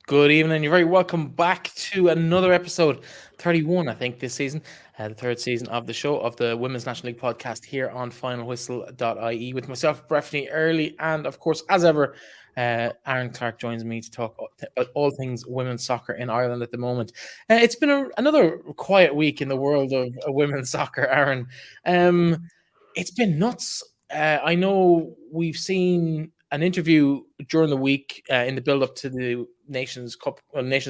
Good evening. You're very welcome back to another episode, 31, I think, this season, the third season of the show of the Women's National League podcast here on finalwhistle.ie with myself, Breifne, Earley, and of course, as ever, Aaron Clarke joins me to talk about all things women's soccer in Ireland at the moment. It's been another quiet week in the world of women's soccer, Aaron. It's been nuts. I know we've seen an interview during the week in the build-up to the Nations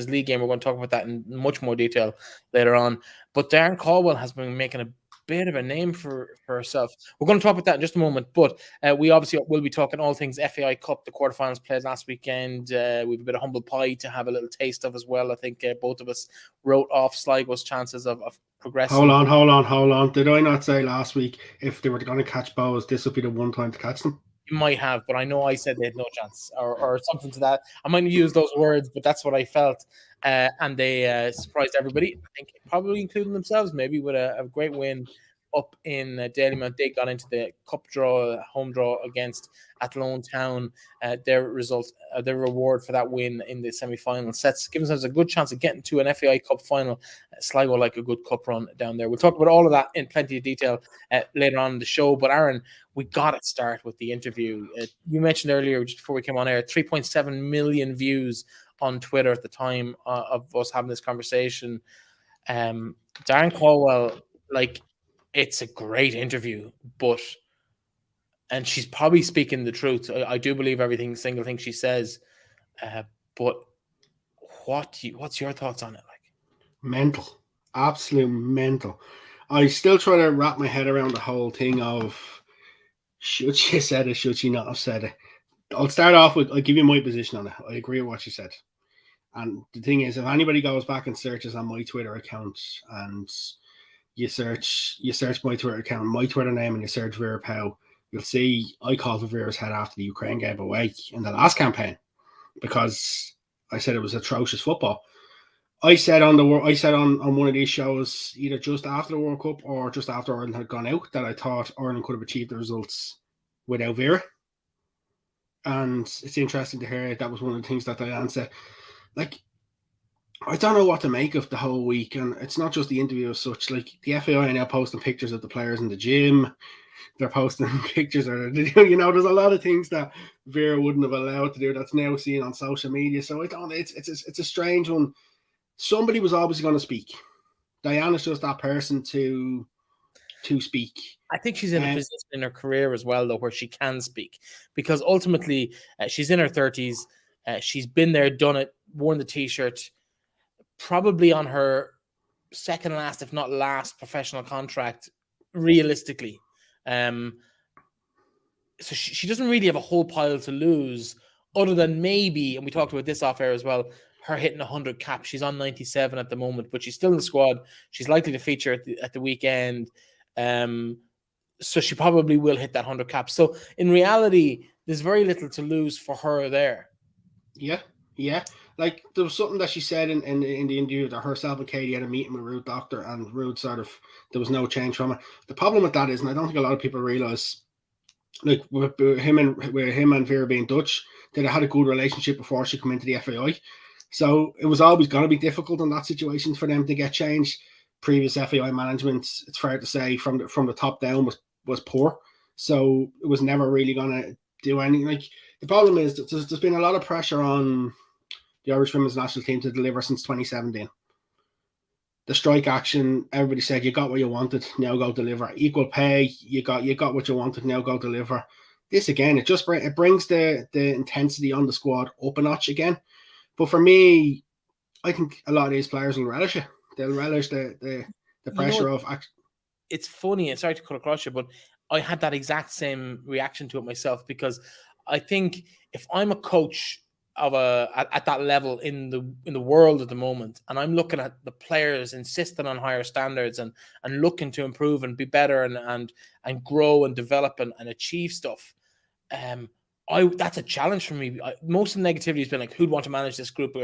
League game. We're going to talk about that in much more detail later on. But Diane Caldwell has been making a bit of a name for herself. We're going to talk about that in just a moment. But we obviously will be talking all things FAI Cup, the quarterfinals played last weekend. We have a bit of humble pie to have a little taste of as well. I think both of us wrote off Sligo's chances of progressing. Hold on. Did I not say last week if they were going to catch balls, this would be the one time to catch them? You might have, but I know I said they had no chance or something to that. I might use those words, but that's what I felt. And they surprised everybody, I think, probably including themselves, maybe with a great win up in Dalymount. They got into the cup draw, home draw against Athlone Town. Their result, their reward for that win in the semi-final sets, giving us a good chance of getting to an FAI Cup final. Sligo like a good cup run down there. We'll talk about all of that in plenty of detail later on in the show. But Aaron, we got to start with the interview. You mentioned earlier, just before we came on air, 3.7 million views on Twitter at the time of us having this conversation. Diane Caldwell, it's a great interview, and she's probably speaking the truth. I do believe single thing she says. But what's your thoughts on it? Mental, absolute mental. I still try to wrap my head around the whole thing of should she have said it, should she not have said it. I'll start off with, I'll give you my position on it. I agree with what she said. And the thing is, if anybody goes back and searches on my Twitter account and you search my Twitter account, my Twitter name, and you search Vera Pauw, you'll see I called for Vera's head after the Ukraine game away in the last campaign because I said it was atrocious football. I said on one of these shows, either just after the World Cup or just after Ireland had gone out, that I thought Ireland could have achieved the results without Vera. And it's interesting to hear that was one of the things that Diane said. I don't know what to make of the whole week, and it's not just the interview as such. Like, the FAI are now posting pictures of the players in the gym. They're posting pictures, there's a lot of things that Vera wouldn't have allowed to do that's now seen on social media. So it's a strange one. Somebody was obviously going to speak. Diane is just that person to speak. I think she's in a position in her career as well, though, where she can speak, because ultimately she's in her 30s. She's been there, done it, worn the T-shirt, probably on her second last, if not last, professional contract, realistically. So she doesn't really have a whole pile to lose, other than maybe, and we talked about this off air as well, her hitting 100 caps. She's on 97 at the moment, but she's still in the squad. She's likely to feature at the weekend. So she probably will hit that 100 caps. So in reality, there's very little to lose for her there. Yeah. Like, there was something that she said in the interview that herself and Katie had a meeting with Ruud Doctor, and Ruud there was no change from it. The problem with that is, and I don't think a lot of people realise, like with him and Vera being Dutch, that they had a good relationship before she came into the FAI. So it was always going to be difficult in that situation for them to get changed. Previous FAI management, it's fair to say, from the top down was poor. So it was never really going to do anything. Like, the problem is that there's been a lot of pressure on the Irish women's national team to deliver since 2017. The strike action, everybody said, you got what you wanted, now go deliver. Equal pay, you got what you wanted, now go deliver. This again, it brings the intensity on the squad up a notch again. But for me, I think a lot of these players will relish it. They'll relish the pressure of action. It's funny, and sorry to cut across you, but I had that exact same reaction to it myself, because I think if I'm a coach at that level in the world at the moment, and I'm looking at the players insisting on higher standards and looking to improve and be better and grow and develop and achieve stuff, that's a challenge for me. Most of the negativity has been like, who'd want to manage this group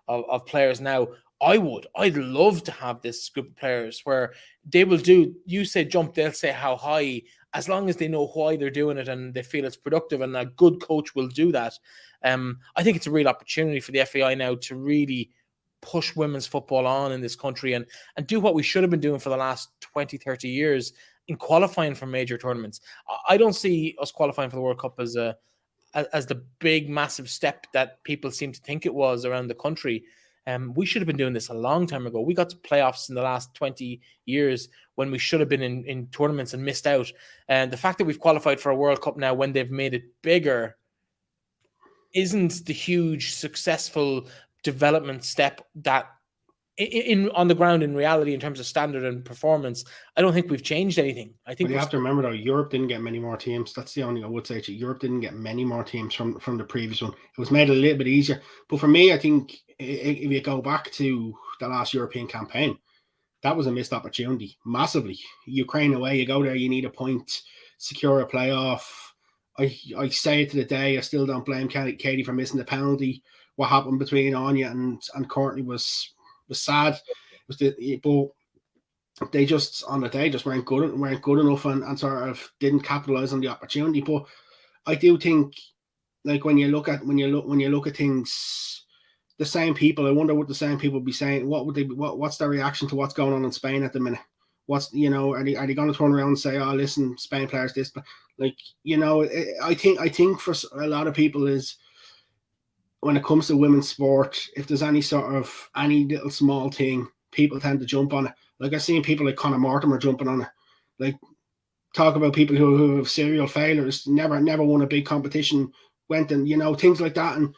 of players now? I'd love to have this group of players where they will do, you say jump, they'll say how high, as long as they know why they're doing it and they feel it's productive, and a good coach will do that. I think it's a real opportunity for the FAI now to really push women's football on in this country and do what we should have been doing for the last 20, 30 years in qualifying for major tournaments. I don't see us qualifying for the World Cup as the big, massive step that people seem to think it was around the country. We should have been doing this a long time ago. We got to playoffs in the last 20 years when we should have been in tournaments and missed out. And the fact that we've qualified for a World Cup now when they've made it bigger isn't the huge, successful development step that on the ground in reality in terms of standard and performance. I don't think we've changed anything. I think you have to remember though, Europe didn't get many more teams. That's the only thing I would say to you. Europe didn't get many more teams from the previous one. It was made a little bit easier. But for me, I think if you go back to the last European campaign, that was a missed opportunity massively. Ukraine away, you go there, you need a point, secure a playoff. I say it to the day, I still don't blame Katie for missing the penalty. What happened between Anya and Courtney was sad. But they just on the day just weren't good enough and sort of didn't capitalize on the opportunity. But I do think, like when you look at things, the same people, I wonder what the same people be saying. What's their reaction to what's going on in Spain at the minute? Are they going to turn around and say, oh, listen, Spain players this, but I think for a lot of people is, when it comes to women's sport, if there's any little small thing, people tend to jump on it. Like I've seen people like Conor Mortimer jumping on it. Like, talk about people who have serial failures, never won a big competition, went and, things like that. And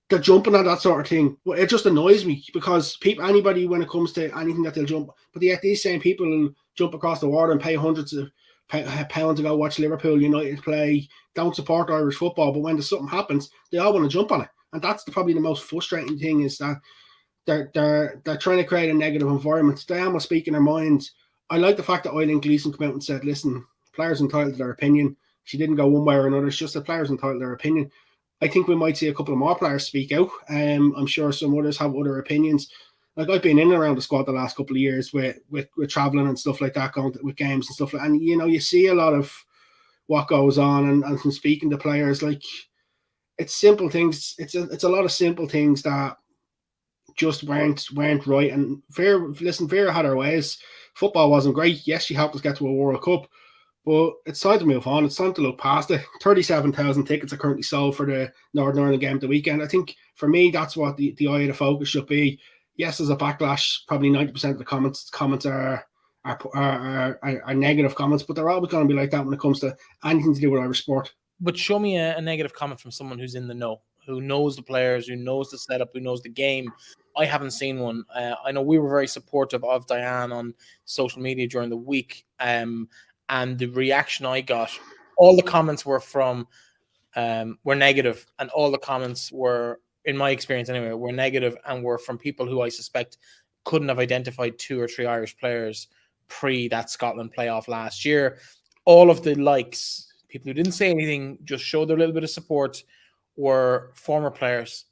they're jumping on that sort of thing. Well, it just annoys me because anybody, when it comes to anything that they'll jump, but yet these same people will jump across the water and pay hundreds of pounds to go watch Liverpool United play, don't support Irish football, but when something happens, they all want to jump on it. And that's probably the most frustrating thing, is that they're trying to create a negative environment. They almost speak in their minds. I like the fact that Eileen Gleeson came out and said, listen, players entitled to their opinion. She didn't go one way or another. It's just that players entitled to their opinion. I think we might see a couple of more players speak out. I'm sure some others have other opinions. Like, I've been in and around the squad the last couple of years with traveling and stuff like that, with games and stuff like that. And, you see a lot of what goes on and from speaking to players, like, it's simple things. It's a lot of simple things that just weren't right. And Vera had her ways. Football wasn't great. Yes, she helped us get to a World Cup, but it's time to move on. It's time to look past it. 37,000 tickets are currently sold for the Northern Ireland game at the weekend. I think for me, that's what the eye of the focus should be. Yes, there's a backlash. Probably 90% of the comments are negative comments, but they're always going to be like that when it comes to anything to do with Irish sport. But show me a negative comment from someone who's in the know, who knows the players, who knows the setup, who knows the game. I haven't seen one. I know we were very supportive of Diane on social media during the week, and the reaction I got, all the comments were negative, and all the comments were, in my experience anyway, were negative and were from people who I suspect couldn't have identified 2 or 3 Irish players pre that Scotland playoff last year. All of the likes, people who didn't say anything, just showed their little bit of support, were former players,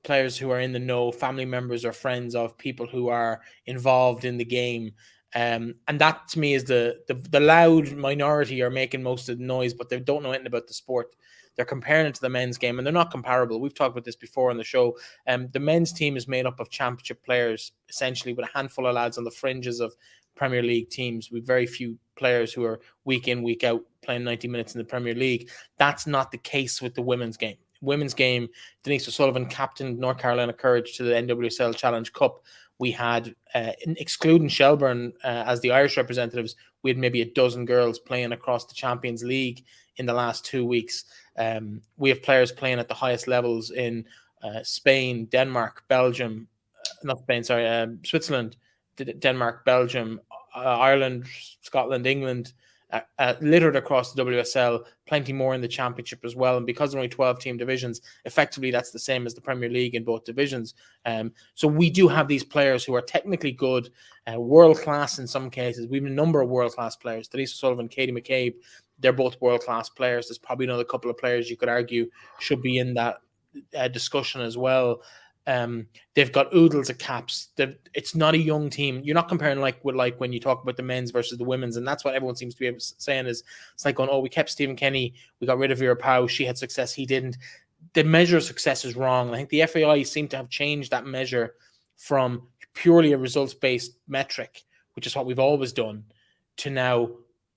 players who are in the know, family members or friends of people who are involved in the game. And that to me is the loud minority are making most of the noise, but they don't know anything about the sport. They're comparing it to the men's game, and they're not comparable. We've talked about this before on the show. The men's team is made up of championship players, essentially, with a handful of lads on the fringes of Premier League teams, with very few players who are week in, week out playing 90 minutes in the Premier League. That's not the case with the women's game. Women's game, Denise O'Sullivan captained North Carolina Courage to the NWSL Challenge Cup. We had, excluding Shelburne as the Irish representatives, we had maybe a dozen girls playing across the Champions League in the last 2 weeks. We have players playing at the highest levels in Spain, Denmark, Belgium, Switzerland, Denmark, Belgium, Ireland, Scotland, England, littered across the WSL, plenty more in the championship as well. And because there are only 12 team divisions, effectively that's the same as the Premier League in both divisions. So we do have these players who are technically good, world-class in some cases. We have a number of world-class players. Denise O'Sullivan, Katie McCabe, they're both world-class players. There's probably another couple of players you could argue should be in that discussion as well. They've got oodles of caps. It's not a young team. You're not comparing with when you talk about the men's versus the women's, and that's what everyone seems to be saying is it's like going, oh, we kept Stephen Kenny, we got rid of Vera Pauw, she had success, he didn't. The measure of success is wrong. I think the FAI seem to have changed that measure from purely a results-based metric, which is what we've always done, to now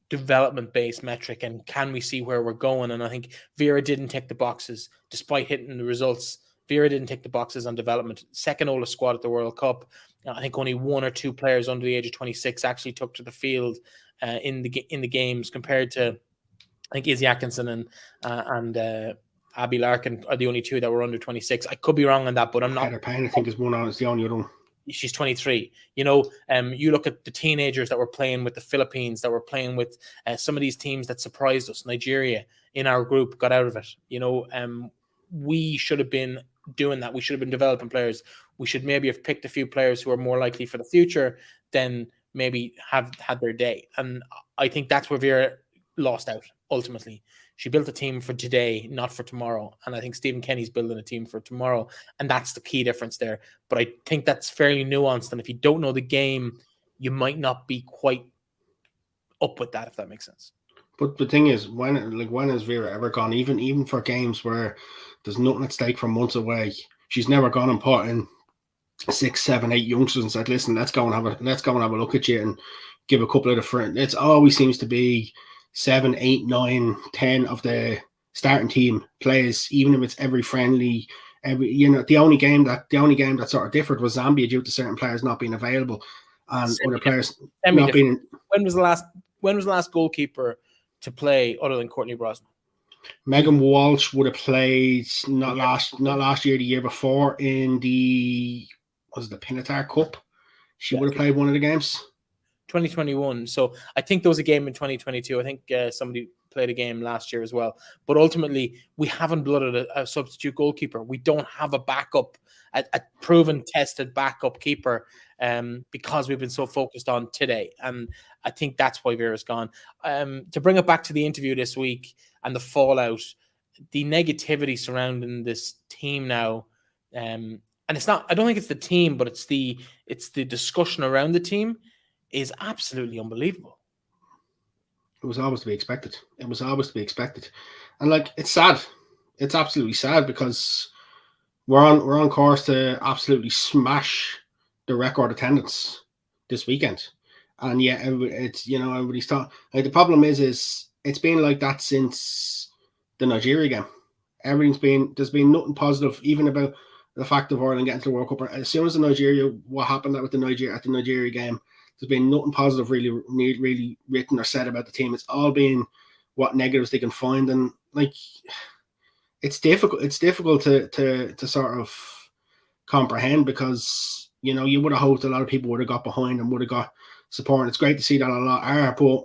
development-based metric, and can we see where we're going? And I think Vera didn't tick the boxes despite hitting the results. Vera didn't tick the boxes on development. Second oldest squad at the World Cup. I think only 1 or 2 players under the age of 26 actually took to the field in the games, compared to, I think, Izzy Atkinson and Abby Larkin are the only 2 that were under 26. I could be wrong on that, but I'm not. Heather Payne, I think, is the only other one. She's 23. You look at the teenagers that were playing with the Philippines, that were playing with some of these teams that surprised us. Nigeria in our group got out of it. We should have been doing that. We should have been developing players. We should maybe have picked a few players who are more likely for the future than maybe have had their day. And I think that's where Vera lost out ultimately. She built a team for today, not for tomorrow. And I think Stephen Kenny's building a team for tomorrow. And that's the key difference there. But I think that's fairly nuanced. And if you don't know the game, you might not be quite up with that, if that makes sense. But the thing is, when has Vera ever gone, even for games where there's nothing at stake from months away, she's never gone and put in 6, 7, 8 youngsters and said, listen, let's go and have a look at you and give a couple of different. It always seems to be 7, 8, 9, 10 of the starting team plays, even if it's every friendly. The only game that sort of differed was Zambia due to certain players not being available and other players not being. When was the last goalkeeper to play other than Courtney Brosnan? Megan Walsh would have played not last year, the year before in the Pinatar Cup. She would have played one of the games. 2021. So I think there was a game in 2022. I think somebody played a game last year as well. But ultimately, we haven't blooded a substitute goalkeeper. We don't have a backup, a proven, tested backup keeper, because we've been so focused on today. And I think that's why Vera's gone. To bring it back to the interview this week and the fallout, the negativity surrounding this team now, and it's not, I don't think it's the team, but it's the discussion around the team is absolutely unbelievable. It was always to be expected. And it's sad. It's absolutely sad because we're on course to absolutely smash the record attendance this weekend. And yeah, everybody's talking. The problem is it's been like that since the Nigeria game. There's been nothing positive, even about the fact of Ireland getting to the World Cup. As soon as what happened at the Nigeria game, there's been nothing positive really written or said about the team. It's all been what negatives they can find, and it's difficult. It's difficult to sort of comprehend because you would have hoped a lot of people would have got behind and would have got support. And it's great to see that a lot are, but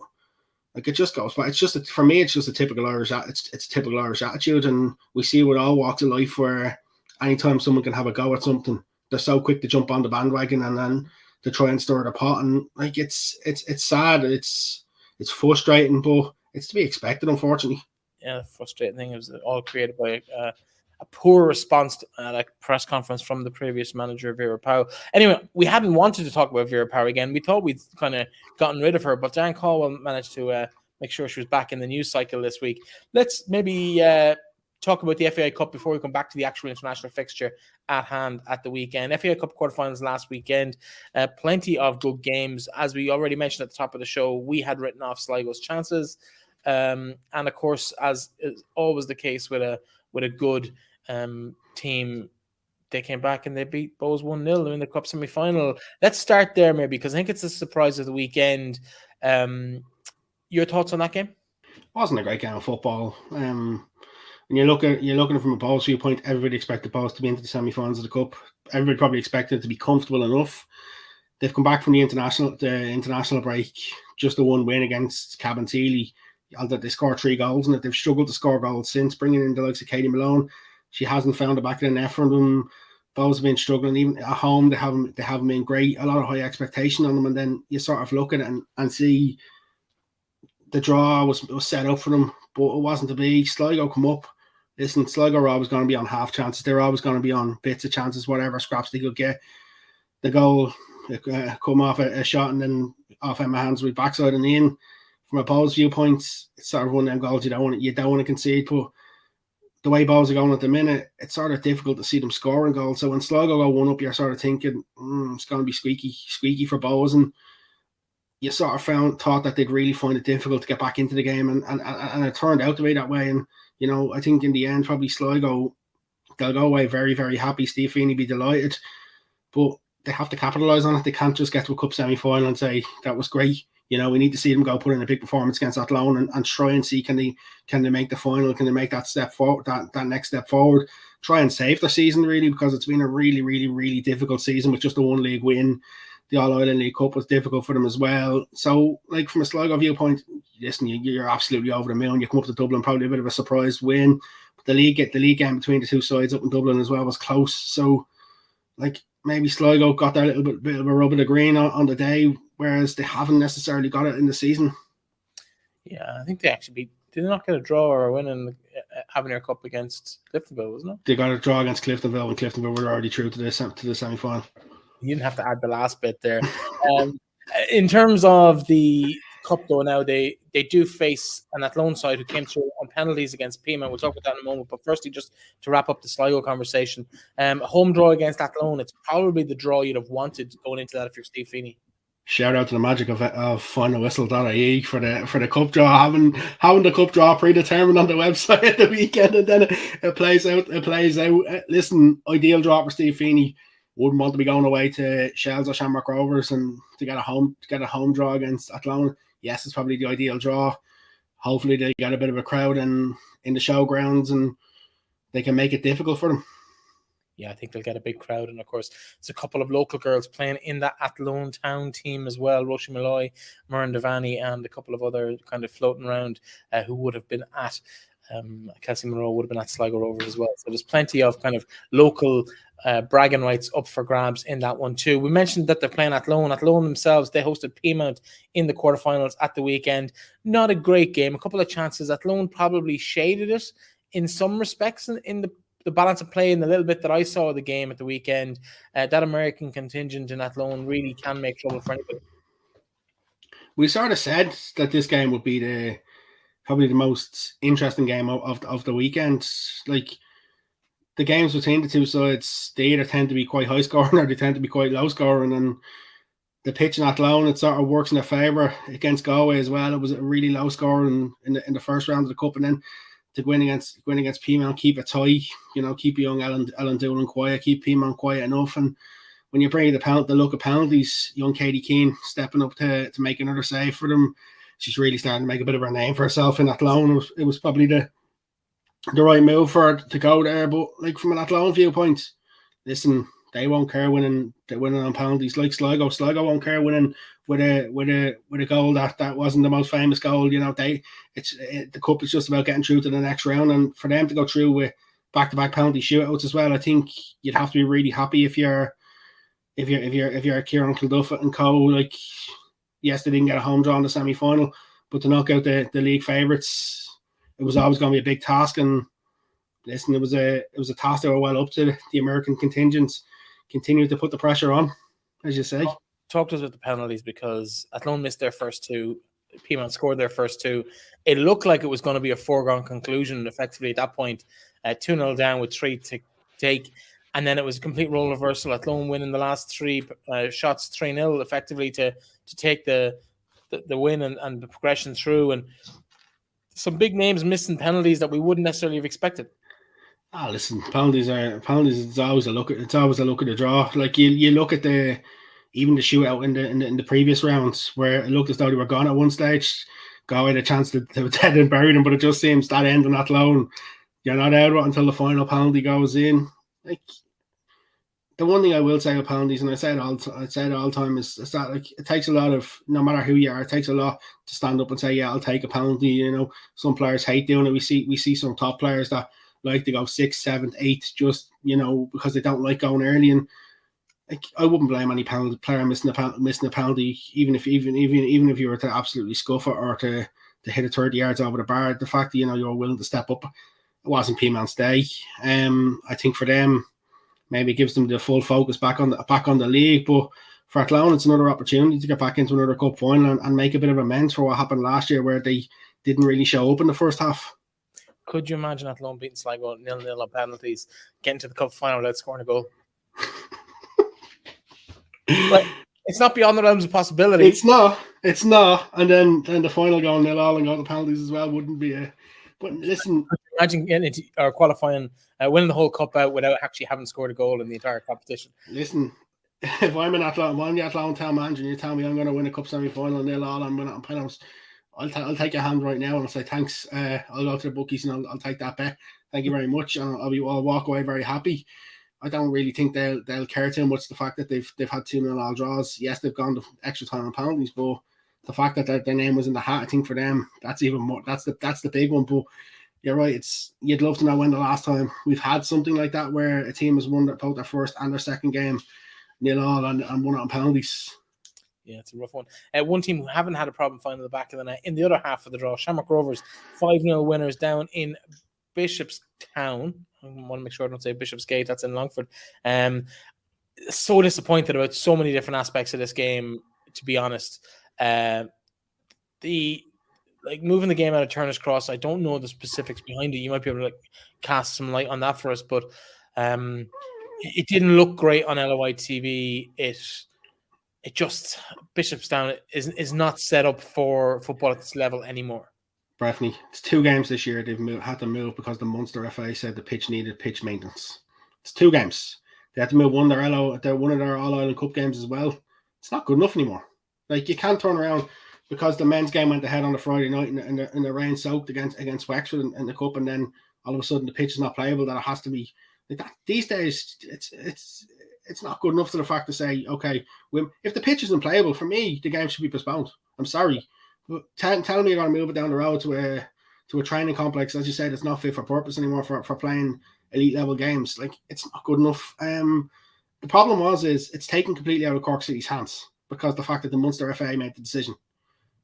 it just goes. But it's just for me, it's just a typical Irish. It's a typical Irish attitude, and we see it with all walks of life where anytime someone can have a go at something, they're so quick to jump on the bandwagon and then to try and stir the pot. And it's sad. It's frustrating, but it's to be expected, unfortunately. Yeah, the frustrating thing is all created by a poor response at a press conference from the previous manager, Vera Pauw. Anyway, we hadn't wanted to talk about Vera Pauw again. We thought we'd kind of gotten rid of her, but Diane Caldwell managed to make sure she was back in the news cycle this week. Let's maybe talk about the FAI Cup before we come back to the actual international fixture at hand at the weekend. FAI Cup Quarter Finals last weekend. Plenty of good games. As we already mentioned at the top of the show, we had written off Sligo's chances. And of course, as is always the case with a good team, they came back and they beat Bohs 1-0 in the Cup semi-final. Let's start there maybe, because I think it's a surprise of the weekend. Your thoughts on that game? It wasn't a great game of football. When you're looking at it from a Bohs viewpoint, everybody expected Bohs to be into the semi-finals of the Cup. Everybody probably expected it to be comfortable enough. They've come back from the international break, just a one win against Cabinteely. Although they scored 3 goals in it, they've struggled to score goals since, bringing in the likes of Katie Malone. She hasn't found the back of the net for them. Bohs have been struggling. Even at home, they haven't been great. A lot of high expectation on them, and then you sort of look at it and see the draw was set up for them, but it wasn't to be. Sligo come up. listen, Sligo are always going to be on half chances. They're always going to be on bits of chances, whatever scraps they could get. The goal come off a shot and then off Emma hands with backside and in. From a Bowes viewpoint, it's sort of one of them goals you don't want to concede. But the way Bowes are going at the minute, it's sort of difficult to see them scoring goals. So when Sligo go 1-up, you're sort of thinking it's going to be squeaky for Bowes, and you sort of thought that they'd really find it difficult to get back into the game, and it turned out to be that way. And I think in the end, probably Sligo, they'll go away very, very happy. Steve Feeney be delighted, but they have to capitalise on it. They can't just get to a cup semi-final and say that was great. We need to see them go put in a big performance against Athlone and try and see can they make the final, can they make that step forward, that next step forward, try and save their season really, because it's been a really, really, really difficult season with just a one league win. The All-Ireland League Cup was difficult for them as well. So, from a Sligo viewpoint, listen, you're absolutely over the moon. You come up to Dublin, probably a bit of a surprise win. But the league game between the two sides up in Dublin as well was close. So, maybe Sligo got their little bit of a rub of the green on the day, whereas they haven't necessarily got it in the season. Yeah, I think they actually did they not get a draw or a win in the Avenir Cup against Cliftonville, wasn't it? They got a draw against Cliftonville, and Cliftonville were already through to the semi-final. You didn't have to add the last bit there. In terms of the cup, though, now they do face an Athlone side who came through on penalties against Pima. We'll talk about that in a moment. But firstly, just to wrap up the Sligo conversation, a home draw against Athlone, it's probably the draw you'd have wanted going into that if you're Steve Feeney. Shout out to the magic of finalwhistle.ie for the cup draw, having the cup draw predetermined on the website at the weekend, and then it plays out. Listen, ideal draw for Steve Feeney. Wouldn't want to be going away to Shells or Shamrock Rovers and to get a home draw against Athlone. Yes, it's probably the ideal draw. Hopefully they get a bit of a crowd in the showgrounds and they can make it difficult for them. Yeah, I think they'll get a big crowd. And, of course, there's a couple of local girls playing in that Athlone Town team as well. Roisin Malloy, Myrne Devaney, and a couple of other kind of floating around who would have been at Kelsey Monroe would have been at Sligo Rovers as well. So there's plenty of kind of local bragging rights up for grabs in that one too. We mentioned that they're playing Athlone. Athlone themselves, they hosted Peamount in the quarterfinals at the weekend. Not a great game. A couple of chances. Athlone probably shaded it in some respects in the balance of play, in the little bit that I saw of the game at the weekend. That American contingent in Athlone really can make trouble for anybody. We sort of said that this game would be probably the most interesting game of the weekend. The games between the two sides, they either tend to be quite high scoring or they tend to be quite low scoring. And the pitch in Athlone, it sort of works in their favour. Against Galway as well, it was a really low score in the first round of the cup, and then to win against Peamount, keep it tight, keep young Ellen Doolan quiet, keep Peamount quiet enough. And when you bring the look of penalties, young Katie Keane stepping up to make another save for them. She's really starting to make a bit of her name for herself in Athlone. It was probably the right move for her to go there. But from an Athlone viewpoint, listen, they won't care winning on penalties like Sligo. Sligo won't care winning with a goal that wasn't the most famous goal. The cup is just about getting through to the next round, and for them to go through with back-to-back penalty shootouts as well, I think you'd have to be really happy if you're Kieran Kilduff and co. Yes, they didn't get a home draw in the semi-final, but to knock out the league favourites, it was always going to be a big task. And listen, it was a task they were well up to. The American contingents continued to put the pressure on, as you say. Talk to us about the penalties, because Athlone missed their first two. Peamount scored their first two. It looked like it was going to be a foregone conclusion effectively at that point. 2-0 down with 3 to take. And then it was a complete role reversal. Athlone winning the last 3 shots 3-0 effectively to take the win and the progression through. And some big names missing penalties that we wouldn't necessarily have expected. Listen, penalties. It's always a look at the draw. You look at even the shootout in the previous rounds where it looked as though they were gone at one stage. Galway had a chance to dead and bury them, but it just seems that end on Athlone, you're not out until the final penalty goes in. The one thing I will say about penalties, and I say it all the time, is that it takes a lot of, no matter who you are, it takes a lot to stand up and say, yeah, I'll take a penalty. Some players hate doing it. We see some top players that like to go 6th, 7th, 8th, just because they don't like going early. And I wouldn't blame any player missing a penalty, even if you were to absolutely scuff it or to hit it 30 yards over the bar. The fact that you're willing to step up It wasn't Peamont's day. I think for them, maybe it gives them the full focus back on the league. But for Athlone, it's another opportunity to get back into another cup final and make a bit of amends for what happened last year, where they didn't really show up in the first half. Could you imagine Athlone beating Sligo 0-0 on penalties, getting to the cup final without scoring a goal? But it's not beyond the realms of possibility. It's not. And then the final going 0-0 and going to penalties as well wouldn't be a. But listen, imagine getting into or qualifying, winning the whole cup out without actually having scored a goal in the entire competition. Listen, if I'm the Athlone Town manager, and you tell me I'm going to win a cup semi-final 0-0 and win it on penalties, I'll take your hand right now and I'll say thanks. I'll go to the bookies and I'll take that bet. Thank you very much, and I'll walk away very happy. I don't really think they'll care too much the fact that they've had 2-0 draws. Yes, they've gone to extra time on penalties, but the fact that their name was in the hat, I think for them, that's even more. That's the big one. But you're right. You'd love to know when the last time we've had something like that where a team has won both their first and their second game 0-0 and won it on penalties. Yeah, it's a rough one. One team who haven't had a problem finding the back of the net in the other half of the draw, Shamrock Rovers, 5-0 winners down in Bishopstown. I want to make sure I don't say Bishopsgate. That's in Longford. So disappointed about so many different aspects of this game, to be honest. Moving the game out of Turner's Cross, I don't know the specifics behind it. You might be able to cast some light on that for us, but it didn't look great on LOI TV. It just Bishopstown is not set up for football at this level anymore. Breifne, it's 2 games this year they've had to move because the Munster FA said the pitch needed pitch maintenance. It's 2 games. They had to move one of their All-Ireland Cup games as well. It's not good enough anymore. You can't turn around because the men's game went ahead on the Friday night and the rain soaked against Wexford in the Cup, and then all of a sudden the pitch is not playable, that it has to be like that. These days, it's not good enough to the fact to say, okay, if the pitch isn't playable, for me, the game should be postponed. I'm sorry. Tell me you're going to move it down the road to a training complex, as you said, it's not fit for purpose anymore for playing elite level games. It's not good enough. The problem is it's taken completely out of Cork City's hands because the fact that the Munster FA made the decision.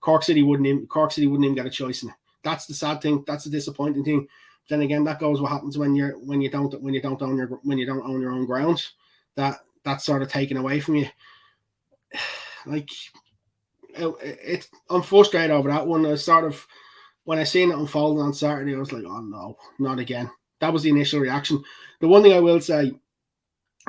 Cork City wouldn't even get a choice in it. That's the sad thing. That's the disappointing thing. But then again, that goes what happens when you don't own your own ground. That's sort of taken away from you. I'm frustrated over that one. When I seen it unfolding on Saturday, I was like, oh no, not again. That was the initial reaction. The one thing I will say,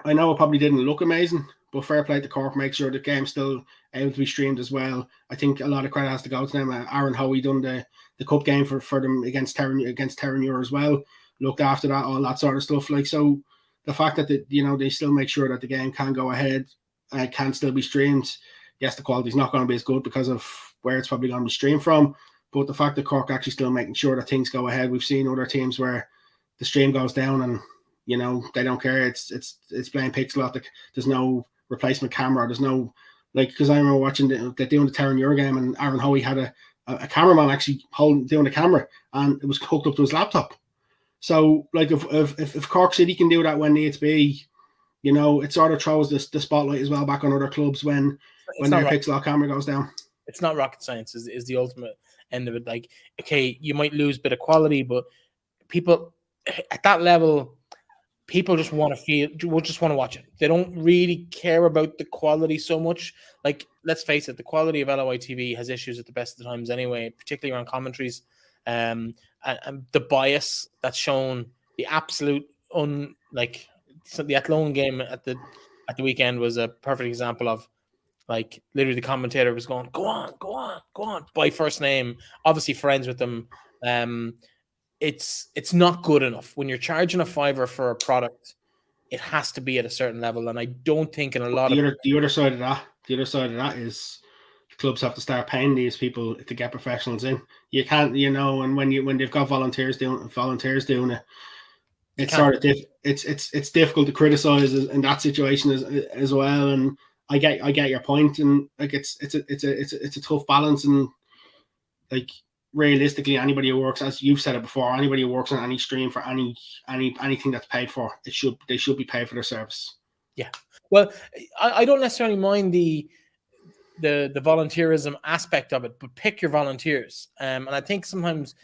I know it probably didn't look amazing, but fair play to Cork, make sure the game's still able to be streamed as well. I think a lot of credit has to go to them. Aaron Hoey done the cup game for them against tenure as well. Looked after that, all that sort of stuff. So the fact that they still make sure that the game can go ahead and can still be streamed. Yes, the quality is not going to be as good because of where it's probably going to be streamed from. But the fact that Cork actually still making sure that things go ahead. We've seen other teams where the stream goes down and they don't care. It's playing pixel. There's no replacement camera. There's no because I remember watching they're doing the tenure game and Aaron Hoey had a cameraman actually doing the camera and it was hooked up to his laptop. So if Cork City can do that when needs be, it sort of throws the spotlight as well back on other clubs when their pixel camera goes down. It's not rocket science is the ultimate end of it. Okay, you might lose a bit of quality, but people at that level, people just want to watch it. They don't really care about the quality so much. Let's face it, the quality of LOI TV has issues at the best of the times anyway, particularly around commentaries. And the bias that's shown, the absolute the Athlone game at the weekend was a perfect example of literally the commentator was going, go on by first name, obviously friends with them. It's not good enough. When you're charging a $5 for a product, it has to be at a certain level. And I don't think in a lot of the other side of that is clubs have to start paying these people to get professionals in. You can't, and when they've got volunteers doing it, it's sort of it's difficult to criticize in that situation as well. And I get your point, and it's a tough balance, and realistically, anybody who works, as you've said it before, anybody who works on any stream for anything that's paid for, they should be paid for their service. Yeah, well, I don't necessarily mind the volunteerism aspect of it, but pick your volunteers. And I think sometimes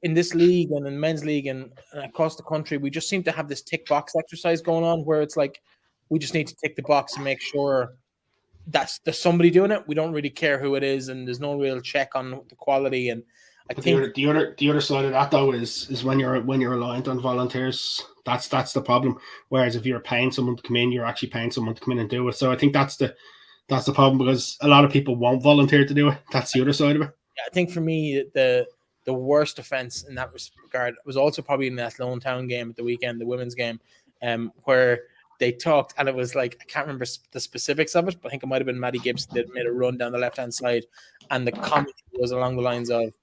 in this league and in men's league and across the country, we just seem to have this tick box exercise going on where it's like we just need to tick the box and make sure there's somebody doing it. We don't really care who it is, and there's no real check on the quality. And I think the other side of that though is when you're reliant on volunteers. That's the problem. Whereas if you're paying someone to come in, you're actually paying someone to come in and do it. So I think that's the problem, because a lot of people won't volunteer to do it. That's the other side of it. Yeah, I think for me the worst offense in that regard was also probably in the Athlone Town game at the weekend, the women's game, where they talked, and it was like, I can't remember the specifics of it, but I think it might have been Maddie Gibson that made a run down the left-hand side, and the comment was along the lines of,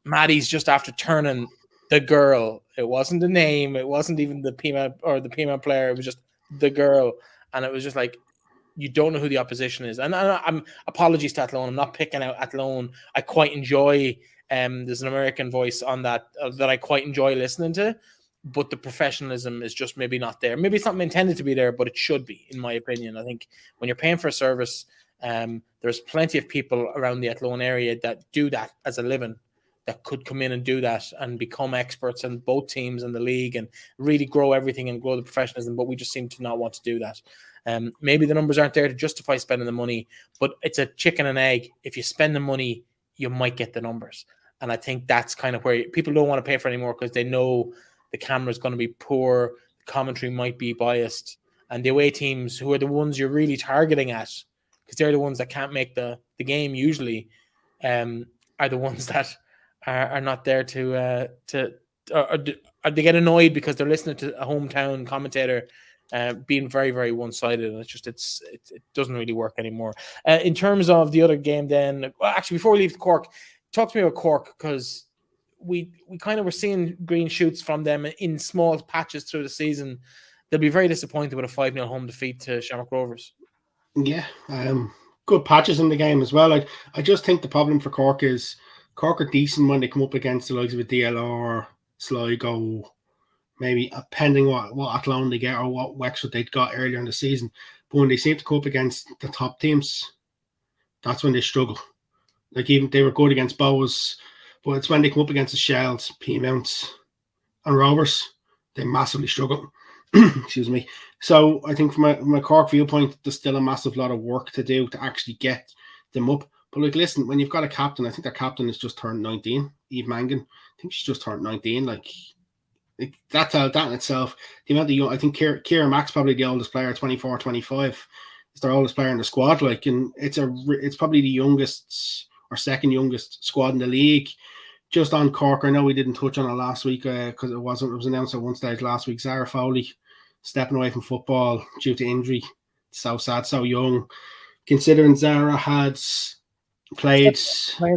Maddie's just after turning the girl. It wasn't the name, it wasn't even the Pima or the Pima player, it was just the girl. And it was just like, you don't know who the opposition is. And I'm apologies to Athlone, I'm not picking out Athlone. I quite enjoy, there's an American voice on that that I quite enjoy listening to, but the professionalism is just maybe not there. Maybe it's not intended to be there, but it should be, in my opinion. I think when you're paying for a service, there's plenty of people around the Athlone area that do that as a living, that could come in and do that and become experts in both teams and the league and really grow everything and grow the professionalism, but we just seem to not want to do that. Maybe the numbers aren't there to justify spending the money, but it's a chicken and egg. If you spend the money, you might get the numbers. And I think that's kind of where people don't want to pay for anymore, because they know the camera is going to be poor, the commentary might be biased, and the away teams, who are the ones you're really targeting at, because they're the ones that can't make the game usually, are the ones that are not there to they get annoyed because they're listening to a hometown commentator being very, very one-sided, and it doesn't really work anymore. In terms of the other game, then, well, actually, before we leave Cork, talk to me about Cork, because we kind of were seeing green shoots from them in small patches through the season. They'll be very disappointed with a 5-0 home defeat to Shamrock Rovers. Yeah, good patches in the game as well. I just think the problem for Cork is Cork are decent when they come up against the likes of a DLR, Sligo, maybe depending what Athlone they get or what Wexford they got earlier in the season. But when they seem to come up against the top teams, that's when they struggle. Like, even they were good against Bows, but it's when they come up against the Shells, Peamounts, and Rovers, they massively struggle. Excuse me. So I think from a Cork viewpoint, there's still a massive lot of work to do to actually get them up. But like, listen, when you've got a captain, I think their captain has just turned 19, Eve Mangan. I think she's just turned 19. Like that in itself, the amount of young, I think Ciara Mack's probably the oldest player, 24, 25. It's their oldest player in the squad. Like, and it's probably the youngest or second youngest squad in the league. Just on Cork, I know we didn't touch on it last week because it was announced at one stage last week. Zara Foley stepping away from football due to injury. So sad, so young. Considering Zara had playing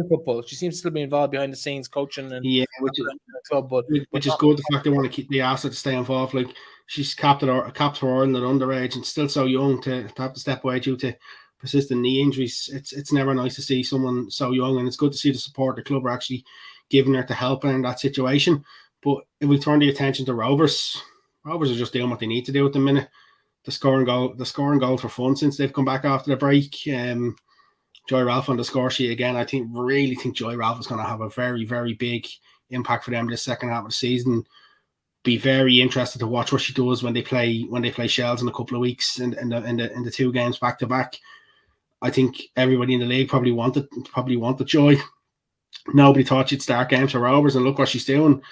football, she seems to still be involved behind the scenes, coaching and which is the club, but is good. The fact they want to keep the asset to stay involved. Like, she's capped for Ireland at underage and still so young to have to step away due to persistent knee injuries. It's never nice to see someone so young, and it's good to see the support the club are actually giving her to help her in that situation. But if we turn the attention to Rovers are just doing what they need to do at the minute. The scoring goal for fun since they've come back after the break. Joy Ralph on the score sheet again. I really think Joy Ralph is going to have a very, very big impact for them this second half of the season. Be very interested to watch what she does when they play Shells in a couple of weeks in the two games back to back. I think everybody in the league probably wanted Joy. Nobody thought she'd start games for Rovers, and look what she's doing.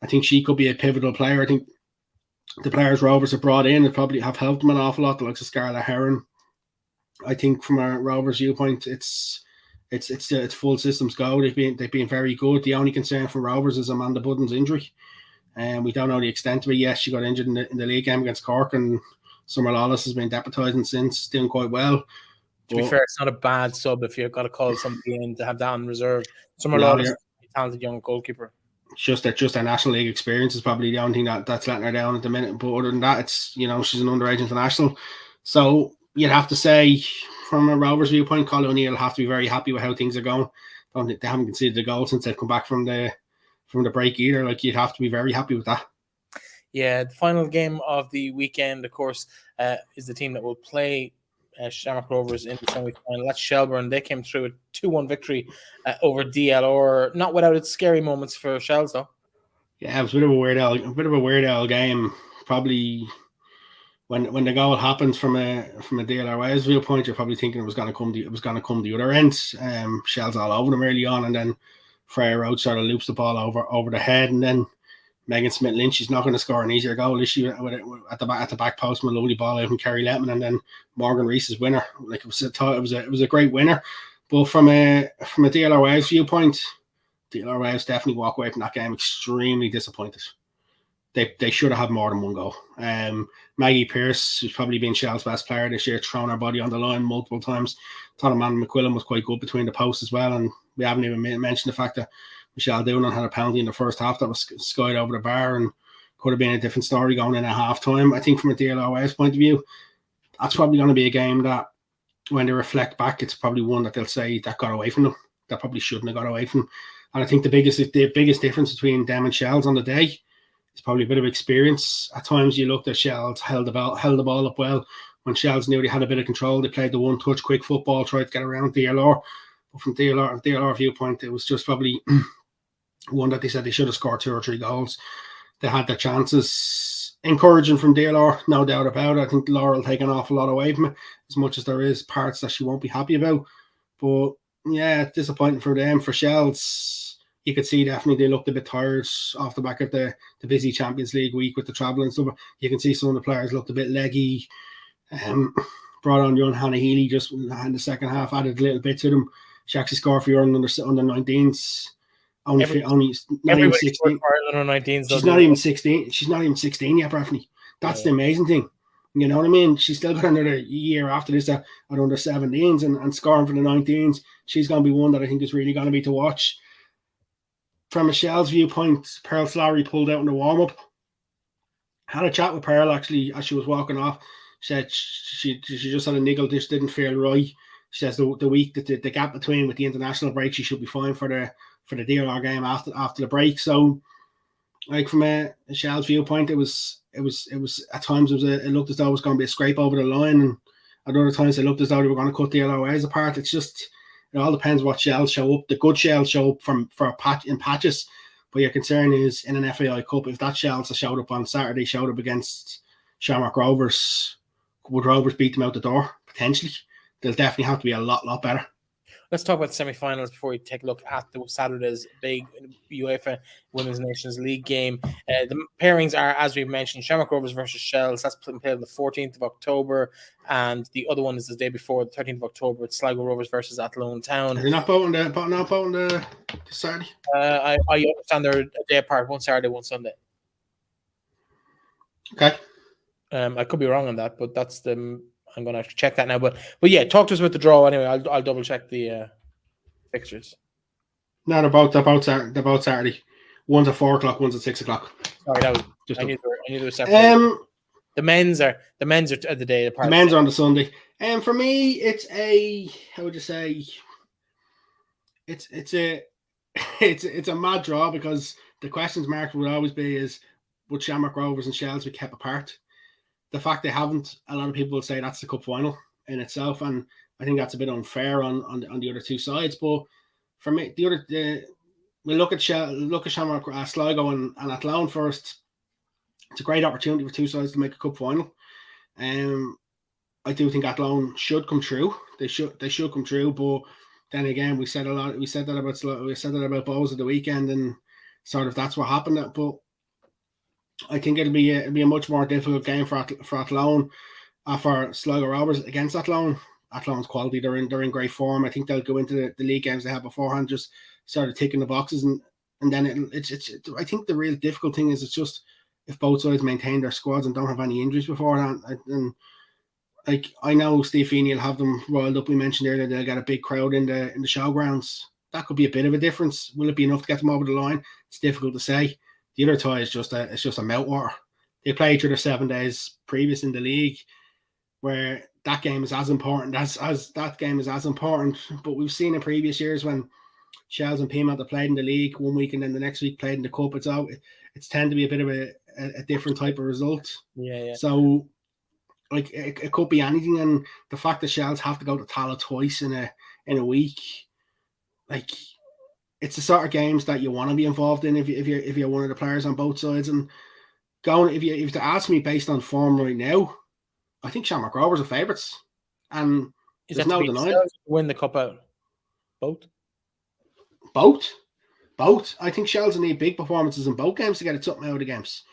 I think she could be a pivotal player. I think the players Rovers have brought in and probably have helped them an awful lot, the likes of Scarlett Heron. I think from a Rovers viewpoint, it's full systems go. They've been very good. The only concern for Rovers is Amanda Budden's injury, and we don't know the extent of it. Yes, she got injured in the league game against Cork, and Summer Lawless has been deputising since, doing quite well. To be fair, it's not a bad sub if you've got to call somebody in to have that on reserve. Summer Lawless is a talented young goalkeeper. Just a National League experience is probably the only thing that's letting her down at the minute. But other than that, it's, she's an underage international. So you'd have to say, from a Rovers viewpoint, Colin O'Neill will have to be very happy with how things are going. They haven't conceded a goal since they've come back from the break either. Like, you'd have to be very happy with that. Yeah, the final game of the weekend, of course, is the team that will play Shamrock Rovers in the semi-final. That's Shelbourne. They came through a 2-1 victory over DLR. Not without its scary moments for Shells, though. Yeah, it was a bit of a weird owl game. Probably when the goal happens from a DLR's viewpoint, you're probably thinking it was going to come the other end. Shells all over them early on, and then Freya Road sort of loops the ball over the head, and then Megan Smith Lynch is not going to score an easier goal, is she? At the back post with a lovely ball out from Kerry Letman, and then Morgan Reese's winner. Like it was a great winner. But from a DLR's viewpoint, DLR's definitely walk away from that game extremely disappointed. They should have had more than one goal. Maggie Pearce, who's probably been Shell's best player this year, thrown her body on the line multiple times. Thought Amanda McQuillan was quite good between the posts as well, and we haven't even mentioned the fact that Michelle Doonan had a penalty in the first half that was skied over the bar and could have been a different story going in at half time. I think from a DLR's point of view, that's probably going to be a game that when they reflect back, it's probably one that they'll say that got away from them. That probably shouldn't have got away from them. And I think the biggest difference between them and Shells on the day is probably a bit of experience. At times you looked at Shells, held the ball up well. When Shells knew they had a bit of control, they played the one-touch quick football, tried to get around DLR. But from DLR viewpoint, it was just probably one that they said they should have scored 2 or 3 goals. They had their chances. Encouraging from DLR, no doubt about it. I think Laura will take an awful lot away from it, as much as there is parts that she won't be happy about. But yeah, disappointing for them. For Shells, you could see definitely they looked a bit tired off the back of the busy Champions League week with the travel and stuff. You can see some of the players looked a bit leggy. Brought on young Hannah Healy just in the second half, added a little bit to them. She actually scored for Ireland under 19s. Only not even 16. She's not even 16. She's not even 16 yet, Breifne. That's the amazing thing. You know what I mean? She's still got another year after this at under 17s and scoring for the 19s. She's going to be one that I think is really going to be to watch. From Michelle's viewpoint, Pearl Slarry pulled out in the warm-up. Had a chat with Pearl actually as she was walking off. She said she just had a niggle, just didn't feel right. She says the week that the gap between with the international break, she should be fine for the DLR game after the break. So, like from a Michelle's viewpoint, it was at times it looked as though it was going to be a scrape over the line, and at other times it looked as though they were going to cut the LOIs apart. It's just it all depends what shells show up. The good shells show up in patches, but your concern is in an FAI Cup, if that shells that showed up on Saturday showed up against Shamrock Rovers, would Rovers beat them out the door? Potentially. They'll definitely have to be a lot better. Let's talk about the semi-finals before we take a look at the Saturday's big UEFA Women's Nations League game. The pairings are, as we've mentioned, Shamrock Rovers versus Shells. That's played on the 14th of October, and the other one is the day before, the 13th of October. It's Sligo Rovers versus Athlone Town. Are they not voting the Saturday? I understand they're a day apart, one Saturday, one Sunday. Okay. I could be wrong on that, but that's the. I'm going to actually check that now. But yeah, talk to us about the draw anyway. I'll double check the fixtures. No, they're both Saturday. One's at 4 o'clock, one's at 6 o'clock. Sorry, that was just I knew they were separate. The men's are the day apart. The men's are on the Sunday. For me, it's a it's a mad draw because the questions mark would always be is would Shamrock Rovers and Shells be kept apart? The fact they haven't, a lot of people will say that's the cup final in itself, and I think that's a bit unfair on the other two sides. But for me, we look at Shamrock, Sligo, and Athlone first. It's a great opportunity for two sides to make a cup final. I do think Athlone should come through. They should come through. But then again, we said that about Bows at the weekend, and sort of that's what happened. But I think it'll be a much more difficult game for Athlone, for Sligo Rovers against Athlone. Athlone's quality, they're in great form. I think they'll go into the league games they have beforehand, just sort of ticking the boxes, and then it's I think the real difficult thing is it's just if both sides maintain their squads and don't have any injuries beforehand. And like I know Steve Feeney will have them roiled up. We mentioned earlier they'll get a big crowd in the showgrounds. That could be a bit of a difference. Will it be enough to get them over the line? It's difficult to say. The other tie is just a mouthwater. They play each other 7 days previous in the league, where that game is as important as that game is as important. But we've seen in previous years when Shells and Peamount have played in the league one week and then the next week played in the cup, it's tend to be a bit of a different type of result. Yeah. So Like it could be anything, and the fact that Shells have to go to Tala twice in a week, like it's the sort of games that you want to be involved in if you're one of the players on both sides. And going if you to ask me based on form right now, I think Shamrock Rovers are favourites, and there's no denying win the cup out. Both. I think Shells need big performances in both games to get something out of the games.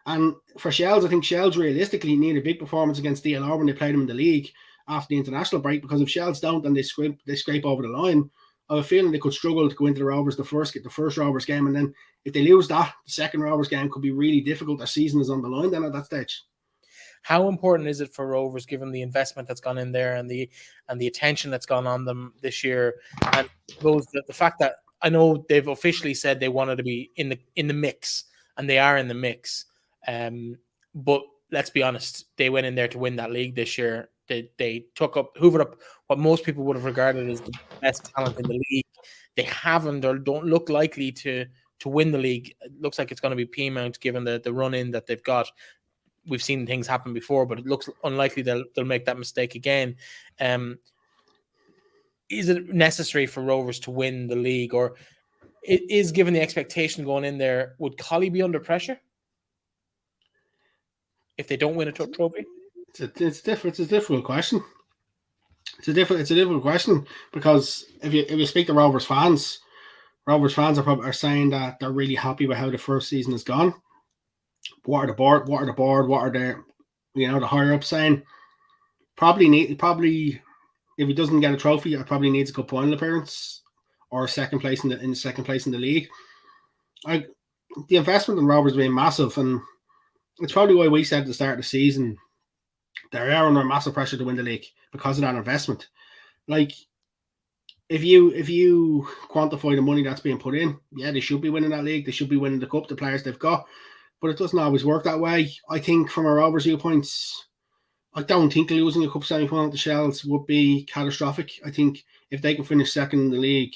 And for Shells, I think Shells realistically need a big performance against DLR when they played them in the league after the international break, because if Shells don't and they scrape over the line, I have a feeling they could struggle to go into the Rovers the first Rovers game, and then if they lose that, the second Rovers game could be really difficult. Their season is on the line then at that stage. How important is it for Rovers, given the investment that's gone in there and the attention that's gone on them this year, and the fact that I know they've officially said they wanted to be in the mix, and they are in the mix. But let's be honest, they went in there to win that league this year. They hoovered up what most people would have regarded as the best talent in the league. They haven't or don't look likely to win the league. It looks like it's going to be Peamount, given the run in that they've got. We've seen things happen before, but it looks unlikely they'll make that mistake again. Is it necessary for Rovers to win the league, or it is, given the expectation going in there, would Collie be under pressure if they don't win a trophy? It's a difficult question. It's a difficult question, because if you speak to Rovers fans are saying that they're really happy with how the first season has gone. What are the board? What are the higher ups saying? Probably if he doesn't get a trophy, it probably needs a cup final appearance or second place in the league. The investment in Rovers has been massive, and it's probably why we said at the start of the season they are under massive pressure to win the league because of that investment. Like, if you quantify the money that's being put in, yeah, they should be winning that league. They should be winning the cup, the players they've got. But it doesn't always work that way. I think from a Rovers viewpoints, I don't think losing a cup semi-final to Shells would be catastrophic. I think if they can finish second in the league,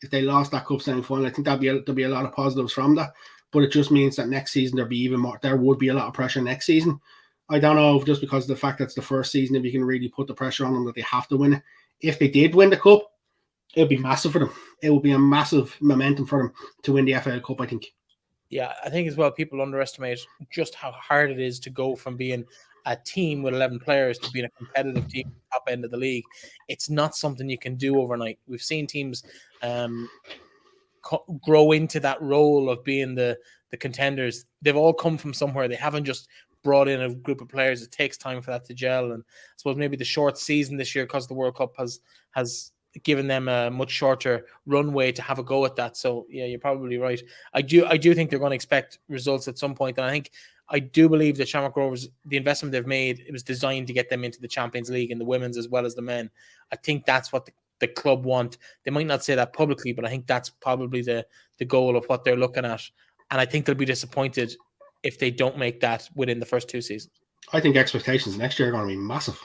if they lost that cup semi-final, I think there'll be a lot of positives from that. But it just means that next season there would be a lot of pressure next season. I don't know if just because of the fact that it's the first season, if you can really put the pressure on them that they have to win it. If they did win the cup, it would be massive for them. It would be a massive momentum for them to win the FAI Cup, I think. Yeah, I think as well, people underestimate just how hard it is to go from being a team with 11 players to being a competitive team at the top end of the league. It's not something you can do overnight. We've seen teams grow into that role of being the contenders. They've all come from somewhere. They haven't just brought in a group of players. It takes time for that to gel. And I suppose maybe the short season this year, because the World Cup has given them a much shorter runway to have a go at that. So yeah, you're probably right. I do think they're going to expect results at some point, and I do believe that Shamrock Rovers, the investment they've made, it was designed to get them into the Champions League in the women's as well as the men. I think that's what the club want. They might not say that publicly, but I think that's probably the goal of what they're looking at. And I think they'll be disappointed if they don't make that within the first two seasons. I think expectations next year are going to be massive.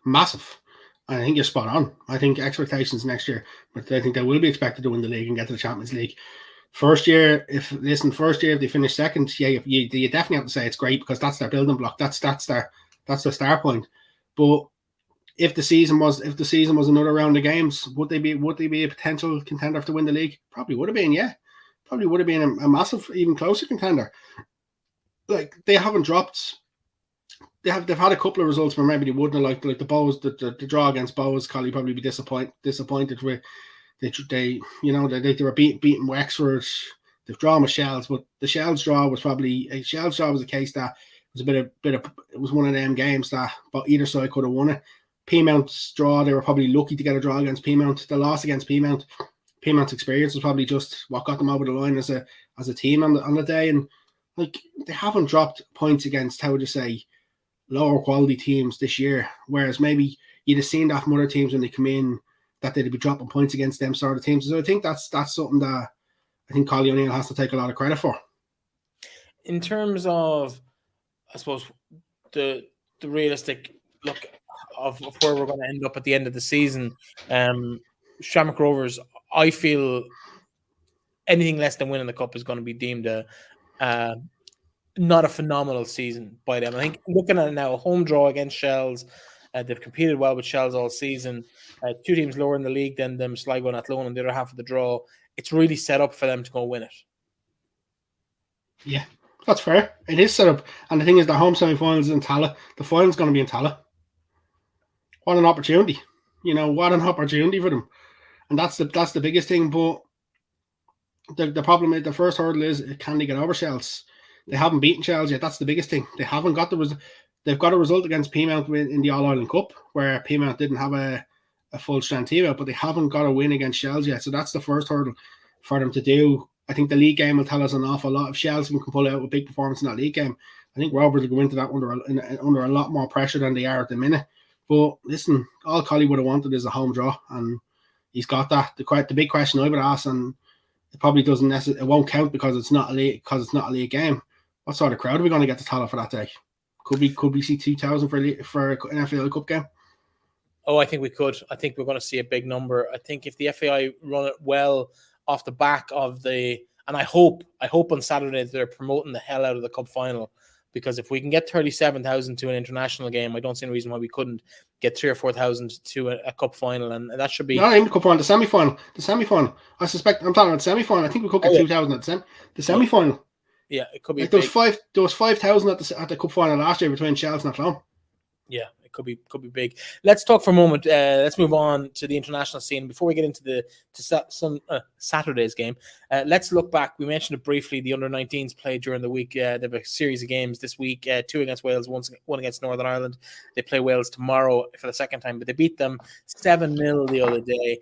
Massive. I think you're spot on. I think expectations next year, but I think they will be expected to win the league and get to the Champions League. First year, if they finish second, yeah, you definitely have to say it's great, because that's their building block. That's their start point. But if the season was another round of games, would they be a potential contender to win the league? Probably would have been, yeah. Probably would have been a massive, even closer contender. Like, they haven't dropped. They've had a couple of results where maybe they wouldn't have liked, like the Bows, the draw against Bows. Collie probably be disappointed with. They were beating Wexford. They've drawn with Shells, but the Shells draw was a case that was it was one of them games that either side could have won it. Peamount's draw, they were probably lucky to get a draw against Peamount. The loss against Peamount's experience was probably just what got them over the line as a team on the day. And like, they haven't dropped points against, how would you say, lower quality teams this year, whereas maybe you'd have seen that from other teams when they come in, that they'd be dropping points against them sort of teams. So I think that's something that I think Collie O'Neill has to take a lot of credit for. In terms of, I suppose, the realistic look of where we're going to end up at the end of the season, Shamrock Rovers, I feel anything less than winning the cup is going to be deemed a not a phenomenal season by them. I think looking at it now, a home draw against Shells. They've competed well with Shells all season. Two teams lower in the league than them, Sligo and Athlone, and the other half of the draw. It's really set up for them to go win it. Yeah, that's fair. It is set up. And the thing is, the home semi-finals in Tala. The final's going to be in Tala. What an opportunity. What an opportunity for them. And that's the biggest thing. But the problem is, the first hurdle is, can they get over Shells? They haven't beaten Shells yet. That's the biggest thing. They haven't got the result. They've got a result against Peamount in the All-Ireland Cup, where Peamount didn't have a full-strength team out, but they haven't got a win against Shells yet. So that's the first hurdle for them to do. I think the league game will tell us an awful lot. If Shells can pull out a big performance in that league game, I think Rovers will go into that under a lot more pressure than they are at the minute. But listen, all Collie would have wanted is a home draw, and he's got that. The big question I would ask, and it probably it won't count because it's not a league game. What sort of crowd are we going to get to Tala for that day? Could we see 2,000 for an FAI Cup game? Oh, I think we could. I think we're going to see a big number. I think if the FAI run it well off the back of and I hope on Saturday they're promoting the hell out of the cup final, because if we can get 37,000 to an international game, I don't see any reason why we couldn't get 3,000 or 4,000 to a cup final, and that should be not even the cup final, the semi-final. I suspect I'm talking about the semi-final. I think we could get 2,000 at the semi-final. Yeah, it could be. There was 5,000 at the cup final last year between Shells and Athlone. Yeah, it could be big. Let's talk for a moment. Let's move on to the international scene before we get into some Saturday's game. Let's look back. We mentioned it briefly. The under-19s played during the week. They have a series of games this week: 2 against Wales, one against Northern Ireland. They play Wales tomorrow for the second time, but they beat them 7-0 the other day.